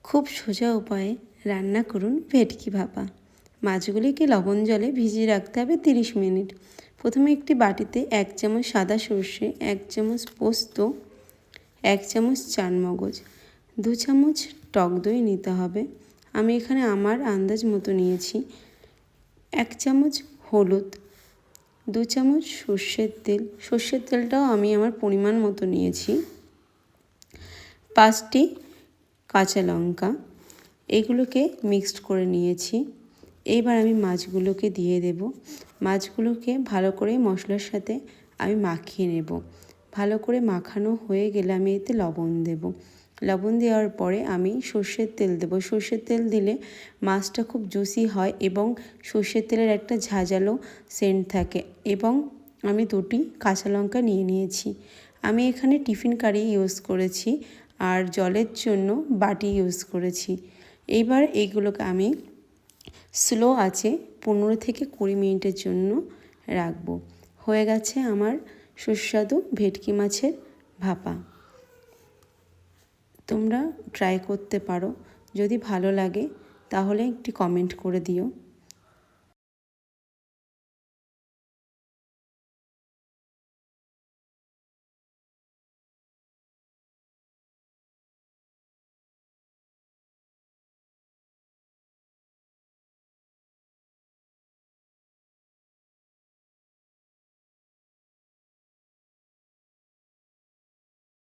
খুব সোজা উপায়ে রান্না করুন ভেটকি ভাপা। মাছগুলিকে লবণ জলে ভিজিয়ে রাখতে হবে 30 মিনিট। প্রথমে একটি বাটিতে 1 চামচ সাদা সর্ষে, 1 চামচ পোস্ত, 1 চামচ চারমগজ, 2 চামচ টক দই নিতে হবে। আমি এখানে আমার আন্দাজ মতো নিয়েছি। 1 চামচ হলুদ, 2 চামচ সর্ষের তেল, সর্ষের তেলটাও আমি আমার পরিমাণ মতো নিয়েছি। 5টি কাঁচা লঙ্কা, এগুলোকে মিক্সড করে নিয়েছি। এইবার আমি মাছগুলোকে দিয়ে দেব। মাছগুলোকে ভালো করে মশলার সাথে আমি মাখিয়ে নেব। ভালো করে মাখানো হয়ে গেলে আমি এতে লবণ দেব। লবণ দেওয়ার পরে আমি সর্ষের তেল দেব। সর্ষের তেল দিলে মাছটা খুব জুসি হয় এবং সর্ষের তেলের একটা ঝাঁঝালো সেন্ট থাকে। এবং আমি 2টি কাঁচা লঙ্কা নিয়ে নিয়েছি। আমি এখানে টিফিন কারি ইউজ করেছি আর জলের জন্য বাটি ইউজ করেছি। এইবার এইগুলোকে আমি স্লো আঁচে 15 থেকে 20 মিনিটের জন্য রাখবো। হয়ে গেছে আমার সুস্বাদু ভেটকি মাছের ভাপা। তোমরা ট্রাই করতে পারো। যদি ভালো লাগে তাহলে একটি কমেন্ট করে দিও।